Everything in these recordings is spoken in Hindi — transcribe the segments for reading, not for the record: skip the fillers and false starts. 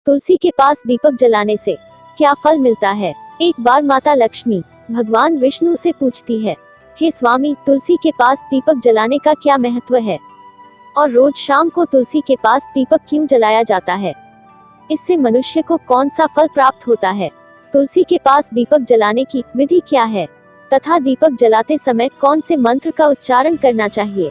तुलसी के पास दीपक जलाने से क्या फल मिलता है। एक बार माता लक्ष्मी भगवान विष्णु से पूछती है, हे स्वामी, तुलसी के पास दीपक जलाने का क्या महत्व है और रोज शाम को तुलसी के पास दीपक क्यों जलाया जाता है। इससे मनुष्य को कौन सा फल प्राप्त होता है। तुलसी के पास दीपक जलाने की विधि क्या है तथा दीपक जलाते समय कौन से मंत्र का उच्चारण करना चाहिए,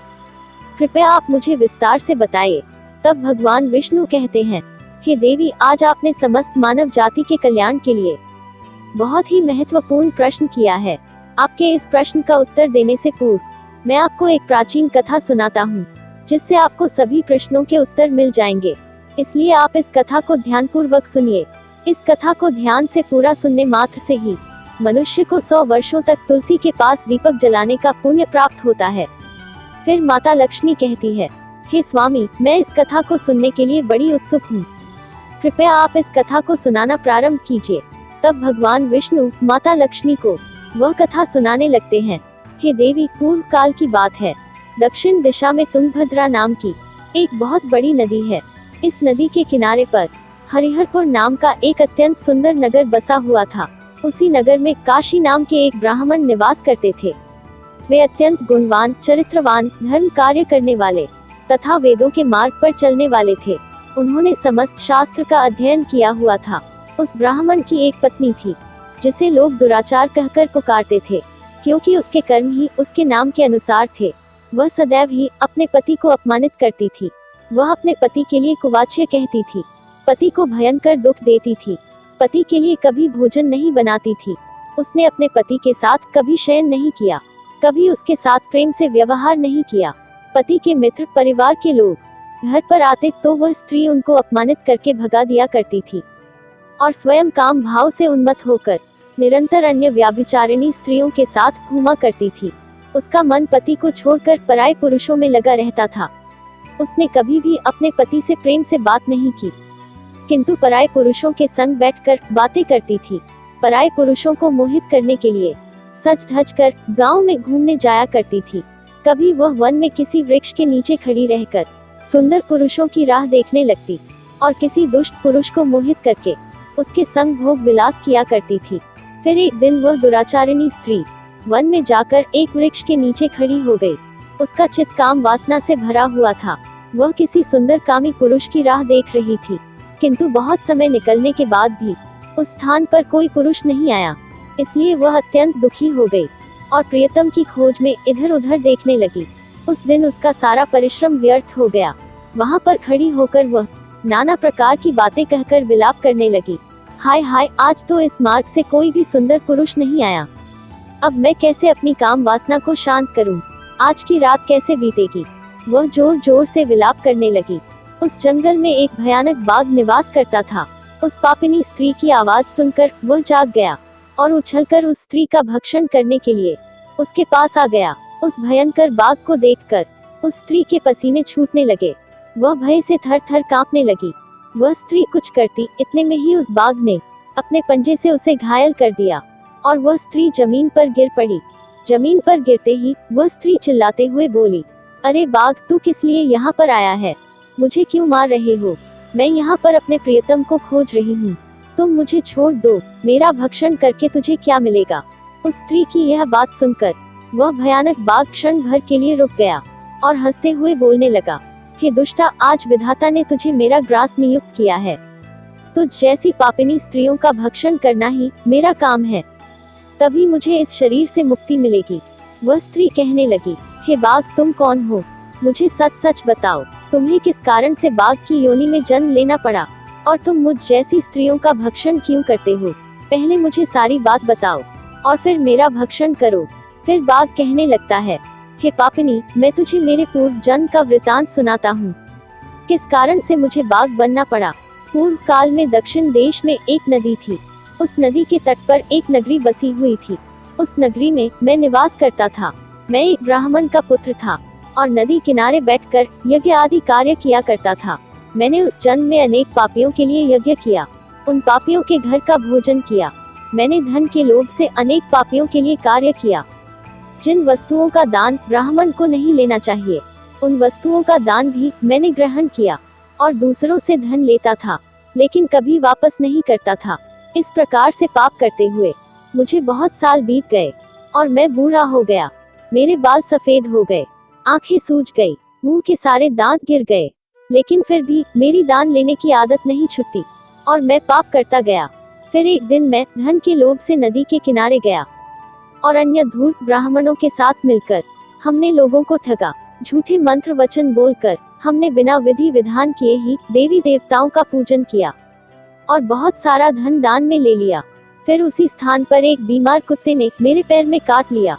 कृपया आप मुझे विस्तार से बताइए। तब भगवान विष्णु कहते हैं, हे देवी, आज आपने समस्त मानव जाति के कल्याण के लिए बहुत ही महत्वपूर्ण प्रश्न किया है। आपके इस प्रश्न का उत्तर देने से पूर्व मैं आपको एक प्राचीन कथा सुनाता हूँ, जिससे आपको सभी प्रश्नों के उत्तर मिल जाएंगे। इसलिए आप इस कथा को ध्यानपूर्वक सुनिए। इस कथा को ध्यान से पूरा सुनने मात्र से ही मनुष्य को 100 वर्षों तक तुलसी के पास दीपक जलाने का पुण्य प्राप्त होता है। फिर माता लक्ष्मी कहती है, हे स्वामी, मैं इस कथा को सुनने के लिए बड़ी उत्सुक हूँ, कृपया आप इस कथा को सुनाना प्रारंभ कीजिए। तब भगवान विष्णु माता लक्ष्मी को वह कथा सुनाने लगते हैं। हे देवी, पूर्व काल की बात है। दक्षिण दिशा में तुंगभद्रा नाम की एक बहुत बड़ी नदी है। इस नदी के किनारे पर हरिहरपुर नाम का एक अत्यंत सुंदर नगर बसा हुआ था। उसी नगर में काशी नाम के एक ब्राह्मण निवास करते थे। वे अत्यंत गुणवान, चरित्रवान, धर्म कार्य करने वाले तथा वेदों के मार्ग पर चलने वाले थे। उन्होंने समस्त शास्त्र का अध्ययन किया हुआ था। उस ब्राह्मण की एक पत्नी थी, जिसे लोग दुराचार कहकर पुकारते थे, क्योंकि उसके कर्म ही उसके नाम के अनुसार थे। वह सदैव ही अपने पति को अपमानित करती थी। वह अपने पति के लिए कुवाच्य कहती थी, पति को भयंकर दुख देती थी, पति के लिए कभी भोजन नहीं बनाती थी। उसने अपने पति के साथ कभी शयन नहीं किया, कभी उसके साथ प्रेम से व्यवहार नहीं किया। पति के मित्र, परिवार के लोग घर पर आते तो वह स्त्री उनको अपमानित करके भगा दिया करती थी और स्वयं काम भाव से उन्मत्त होकर निरंतर अन्य व्याभिचारिणी स्त्रियों के साथ घूमा करती थी। उसका मन पति को छोड़कर पराये पुरुषों में लगा रहता था। उसने कभी भी अपने पति से प्रेम से बात नहीं की, किंतु पराये पुरुषों के संग बैठकर बातें करती थी। पराये पुरुषों को मोहित करने के लिए सज धज कर गाँव में घूमने जाया करती थी। कभी वह वन में किसी वृक्ष के नीचे खड़ी रहकर सुंदर पुरुषों की राह देखने लगती और किसी दुष्ट पुरुष को मोहित करके उसके संग भोग विलास किया करती थी। फिर एक दिन वह दुराचारिणी स्त्री वन में जाकर एक वृक्ष के नीचे खड़ी हो गई। उसका चित्त काम वासना से भरा हुआ था। वह किसी सुंदर कामी पुरुष की राह देख रही थी, किंतु बहुत समय निकलने के बाद भी उस स्थान पर कोई पुरुष नहीं आया। इसलिए वह अत्यंत दुखी हो गई और प्रियतम की खोज में इधर उधर देखने लगी। उस दिन उसका सारा परिश्रम व्यर्थ हो गया। वहाँ पर खड़ी होकर वह नाना प्रकार की बातें कहकर विलाप करने लगी। हाय हाय, आज तो इस मार्ग से कोई भी सुंदर पुरुष नहीं आया। अब मैं कैसे अपनी काम वासना को शांत करूं? आज की रात कैसे बीतेगी? वह जोर जोर से विलाप करने लगी। उस जंगल में एक भयानक बाघ निवास करता था। उस पापिनी स्त्री की आवाज सुनकर वह जाग गया और उछलकर उस स्त्री का भक्षण करने के लिए उसके पास आ गया। उस भयंकर बाघ को देखकर उस स्त्री के पसीने छूटने लगे। वह भय से थर थर कांपने लगी। वह स्त्री कुछ करती, इतने में ही उस बाघ ने अपने पंजे से उसे घायल कर दिया और वह स्त्री जमीन पर गिर पड़ी। जमीन पर गिरते ही वह स्त्री चिल्लाते हुए बोली, अरे बाघ, तू किस लिए यहाँ पर आया है? मुझे क्यों मार रहे हो? मैं यहाँ पर अपने प्रियतम को खोज रही हूँ। तुम मुझे छोड़ दो। मेरा भक्षण करके तुझे क्या मिलेगा? उस स्त्री की यह बात सुनकर वह भयानक बाघ क्षण भर के लिए रुक गया और हंसते हुए बोलने लगा, हे दुष्टा, आज विधाता ने तुझे मेरा ग्रास नियुक्त किया है। तुझ जैसी पापिनी स्त्रियों का भक्षण करना ही मेरा काम है, तभी मुझे इस शरीर से मुक्ति मिलेगी। वह स्त्री कहने लगी, हे बाघ, तुम कौन हो? मुझे सच सच बताओ, तुम्हें किस कारण से बाघ की योनि में जन्म लेना पड़ा और तुम मुझ जैसी स्त्रियों का भक्षण क्यों करते हो? पहले मुझे सारी बात बताओ और फिर मेरा भक्षण करो। फिर बाघ कहने लगता है, हे पापिनी, मैं तुझे मेरे पूर्व जन्म का वृतांत सुनाता हूँ, किस कारण से मुझे बाघ बनना पड़ा। पूर्व काल में दक्षिण देश में एक नदी थी। उस नदी के तट पर एक नगरी बसी हुई थी। उस नगरी में मैं निवास करता था। मैं एक ब्राह्मण का पुत्र था और नदी किनारे बैठकर यज्ञ आदि कार्य किया करता था। मैंने उस जन्म में अनेक पापियों के लिए यज्ञ किया, उन पापियों के घर का भोजन किया। मैंने धन के लोभ से अनेक पापियों के लिए कार्य किया। जिन वस्तुओं का दान ब्राह्मण को नहीं लेना चाहिए, उन वस्तुओं का दान भी मैंने ग्रहण किया और दूसरों से धन लेता था। लेकिन कभी वापस नहीं करता था। इस प्रकार से पाप करते हुए मुझे बहुत साल बीत गए और मैं बूढ़ा हो गया। मेरे बाल सफेद हो गए, आंखें सूज गई, मुंह के सारे दांत गिर गए, लेकिन फिर भी मेरी दान लेने की आदत नहीं छूटी और मैं पाप करता गया। फिर एक दिन मैं धन के लोभ से नदी के किनारे गया और अन्य धूर्त ब्राह्मणों के साथ मिलकर हमने लोगों को ठगा। झूठे मंत्र वचन बोलकर हमने बिना विधि विधान किए ही देवी देवताओं का पूजन किया और बहुत सारा धन दान में ले लिया। फिर उसी स्थान पर एक बीमार कुत्ते ने मेरे पैर में काट लिया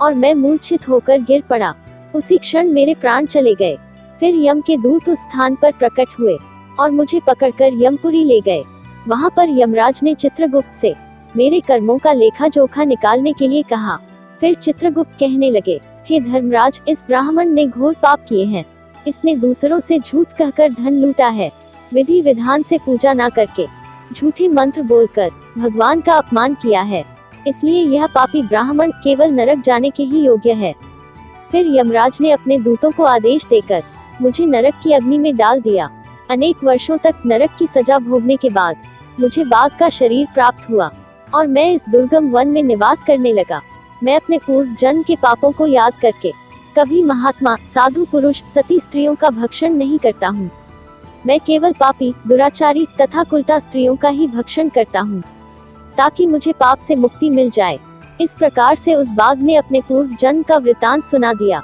और मैं मूर्छित होकर गिर पड़ा। उसी क्षण मेरे प्राण चले गए। फिर यम के दूत उस स्थान पर प्रकट हुए और मुझे पकड़कर यमपुरी ले गए। वहां पर यमराज ने चित्रगुप्त से मेरे कर्मों का लेखा जोखा निकालने के लिए कहा। फिर चित्रगुप्त कहने लगे, हे धर्मराज, इस ब्राह्मण ने घोर पाप किए हैं। इसने दूसरों से झूठ कहकर धन लूटा है, विधि विधान से पूजा ना करके झूठे मंत्र बोलकर भगवान का अपमान किया है, इसलिए यह पापी ब्राह्मण केवल नरक जाने के ही योग्य है। फिर यमराज ने अपने दूतों को आदेश देकर मुझे नरक की अग्नि में डाल दिया। अनेक वर्षों तक नरक की सजा भोगने के बाद मुझे बाघ का शरीर प्राप्त हुआ और मैं इस दुर्गम वन में निवास करने लगा। मैं अपने पूर्व जन्म के पापों को याद करके कभी महात्मा, साधु पुरुष, सती स्त्रियों का भक्षण नहीं करता हूँ। मैं केवल पापी, दुराचारी तथा कुलटा स्त्रियों का ही भक्षण करता हूँ, ताकि मुझे पाप से मुक्ति मिल जाए। इस प्रकार से उस बाघ ने अपने पूर्व जन्म का वृतांत सुना दिया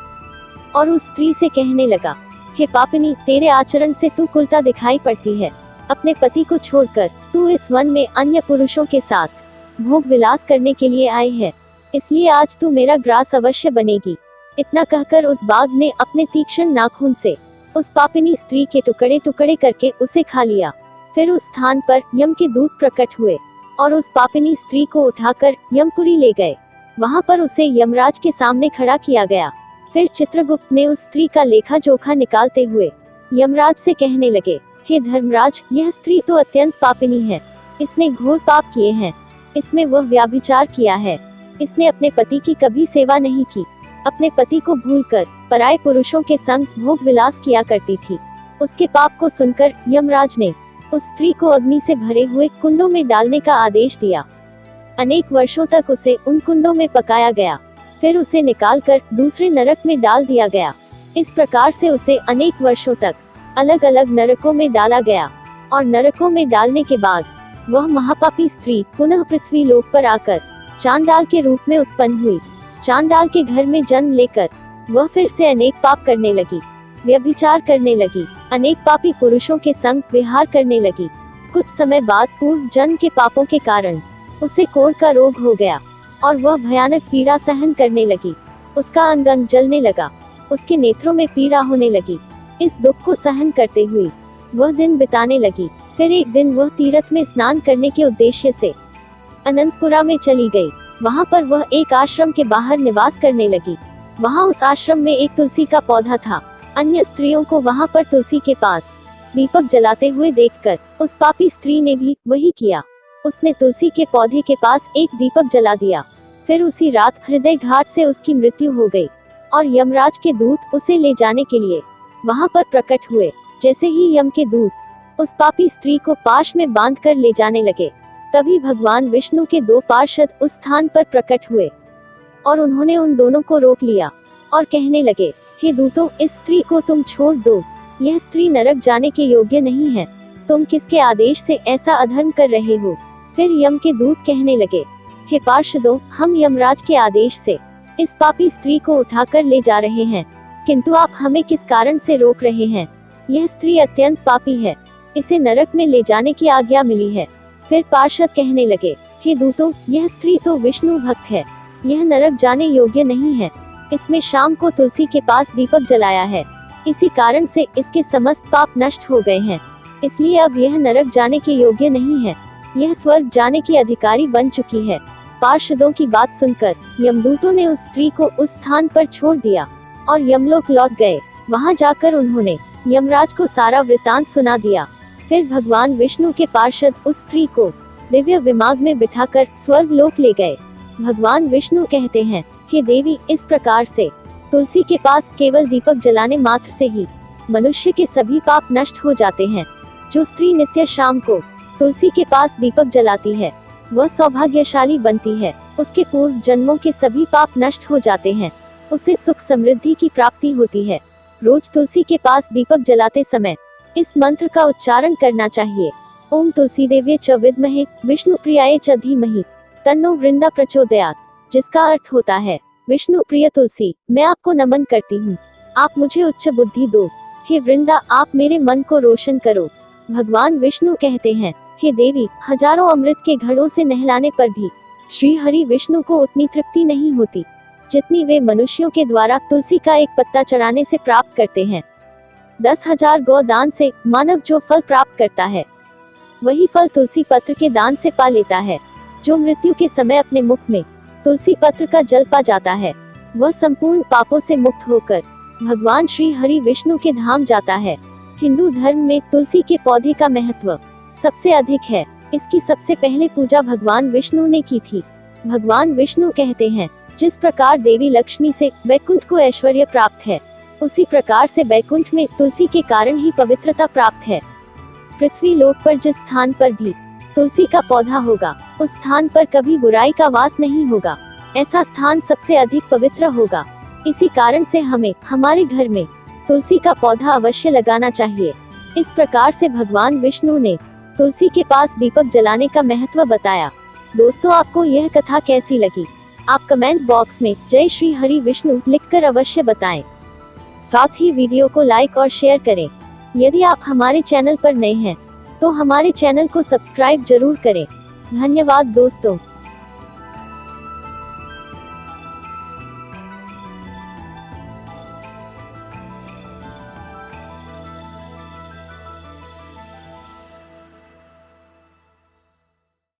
और उस स्त्री से कहने लगा, हे पापिनी, तेरे आचरण से तू कुलटा दिखाई पड़ती है। अपने पति को छोड़कर तू इस वन में अन्य पुरुषों के साथ भोग विलास करने के लिए आई है, इसलिए आज तू मेरा ग्रास अवश्य बनेगी। इतना कहकर उस बाघ ने अपने तीक्ष्ण नाखून से उस पापिनी स्त्री के टुकड़े टुकड़े करके उसे खा लिया। फिर उस स्थान पर यम के दूत प्रकट हुए और उस पापिनी स्त्री को उठाकर यमपुरी ले गए। वहां पर उसे यमराज के सामने खड़ा किया गया। फिर चित्रगुप्त ने उस स्त्री का लेखा जोखा निकालते हुए यमराज से कहने लगे, हे धर्मराज, यह स्त्री तो अत्यंत पापिनी है। इसने घोर पाप किए हैं। इसमें वह व्यभिचार किया है। इसने अपने पति की कभी सेवा नहीं की। अपने पति को भूलकर पराये पुरुषों के संग भोग विलास किया करती थी। उसके पाप को सुनकर यमराज ने उस स्त्री को अग्नि से भरे हुए कुंडों में डालने का आदेश दिया। अनेक वर्षों तक उसे उन कुंडों में पकाया गया। फिर उसे निकालकर दूसरे नरक में डाल दिया गया। इस प्रकार से उसे अनेक वर्षों तक अलग अलग नरकों में डाला गया और नरकों में डालने के बाद वह महापापी स्त्री पुनः पृथ्वी लोक पर आकर चांडाल के रूप में उत्पन्न हुई। चांडाल के घर में जन्म लेकर वह फिर से अनेक पाप करने लगी, व्यभिचार करने लगी, अनेक पापी पुरुषों के संग विहार करने लगी। कुछ समय बाद पूर्व जन्म के पापों के कारण उसे कोढ़ का रोग हो गया और वह भयानक पीड़ा सहन करने लगी। उसका अंग अंग जलने लगा, उसके नेत्रों में पीड़ा होने लगी। इस दुख को सहन करते हुए वह दिन बिताने लगी। फिर एक दिन वह तीर्थ में स्नान करने के उद्देश्य से अनंतपुरा में चली गई। वहां पर वह एक आश्रम के बाहर निवास करने लगी। वहां उस आश्रम में एक तुलसी का पौधा था। अन्य स्त्रियों को वहां पर तुलसी के पास दीपक जलाते हुए देखकर उस पापी स्त्री ने भी वही किया। उसने तुलसी के पौधे के पास एक दीपक जला दिया। फिर उसी रात हृदय घात से उसकी मृत्यु हो गई और यमराज के दूत उसे ले जाने के लिए वहां पर प्रकट हुए। जैसे ही यम के दूत उस पापी स्त्री को पाश में बांधकर ले जाने लगे, तभी भगवान विष्णु के दो पार्षद उस स्थान पर प्रकट हुए और उन्होंने उन दोनों को रोक लिया और कहने लगे, हे दूतों, इस स्त्री को तुम छोड़ दो। यह स्त्री नरक जाने के योग्य नहीं है। तुम किसके आदेश से ऐसा अधर्म कर रहे हो? फिर यम के दूत कहने लगे, हे पार्षदों, हम यमराज के आदेश से इस पापी स्त्री को उठाकर ले जा रहे हैं, किंतु आप हमें किस कारण से रोक रहे हैं? यह स्त्री अत्यंत पापी है, इसे नरक में ले जाने की आज्ञा मिली है। फिर पार्षद कहने लगे, हे दूतों, यह स्त्री तो विष्णु भक्त है, यह नरक जाने योग्य नहीं है। इसमें शाम को तुलसी के पास दीपक जलाया है, इसी कारण से इसके समस्त पाप नष्ट हो गए हैं, इसलिए अब यह नरक जाने के योग्य नहीं है। यह स्वर्ग जाने की अधिकारी बन चुकी है। पार्षदों की बात सुनकर यमदूतों ने उस स्त्री को उस स्थान पर छोड़ दिया और यमलोक लौट गए। वहां जाकर उन्होंने यमराज को सारा वृतांत सुना दिया। फिर भगवान विष्णु के पार्षद उस स्त्री को दिव्य विमान में बिठाकर स्वर्ग लोक ले गए। भगवान विष्णु कहते हैं, हे देवी, इस प्रकार से तुलसी के पास केवल दीपक जलाने मात्र से ही मनुष्य के सभी पाप नष्ट हो जाते हैं। जो स्त्री नित्य शाम को तुलसी के पास दीपक जलाती है वह सौभाग्यशाली बनती है। उसके पूर्व जन्मों के सभी पाप नष्ट हो जाते हैं। उसे सुख समृद्धि की प्राप्ति होती है। रोज तुलसी के पास दीपक जलाते समय इस मंत्र का उच्चारण करना चाहिए। ओम तुलसी देव्ये च विद्महे विष्णु प्रियाय च धीमहि तन्नो वृंदा प्रचोदयात्, जिसका अर्थ होता है विष्णु प्रिय तुलसी, मैं आपको नमन करती हूँ, आप मुझे उच्च बुद्धि दो। हे वृंदा, आप मेरे मन को रोशन करो। भगवान विष्णु कहते हैं, हे देवी, हजारों अमृत के घड़ों से नहलाने पर भी श्री हरि विष्णु को उतनी तृप्ति नहीं होती जितनी वे मनुष्यों के द्वारा तुलसी का एक पत्ता चढ़ाने से प्राप्त करते हैं। 10,000 गोदान से मानव जो फल प्राप्त करता है वही फल तुलसी पत्र के दान से पा लेता है। जो मृत्यु के समय अपने मुख में तुलसी पत्र का जल पा जाता है वह संपूर्ण पापों से मुक्त होकर भगवान श्री हरि विष्णु के धाम जाता है। हिंदू धर्म में तुलसी के पौधे का महत्व सबसे अधिक है। इसकी सबसे पहले पूजा भगवान विष्णु ने की थी। भगवान विष्णु कहते हैं, जिस प्रकार देवी लक्ष्मी से वैकुंठ को ऐश्वर्य प्राप्त है उसी प्रकार से वैकुंठ में तुलसी के कारण ही पवित्रता प्राप्त है। पृथ्वी लोक पर जिस स्थान पर भी तुलसी का पौधा होगा उस स्थान पर कभी बुराई का वास नहीं होगा। ऐसा स्थान सबसे अधिक पवित्र होगा। इसी कारण से हमें हमारे घर में तुलसी का पौधा अवश्य लगाना चाहिए। इस प्रकार से भगवान विष्णु ने तुलसी के पास दीपक जलाने का महत्व बताया। दोस्तों, आपको यह कथा कैसी लगी? आप कमेंट बॉक्स में जय श्री हरि विष्णु लिखकर अवश्य बताएं। साथ ही वीडियो को लाइक और शेयर करें। यदि आप हमारे चैनल पर नए हैं तो हमारे चैनल को सब्सक्राइब जरूर करें। धन्यवाद दोस्तों।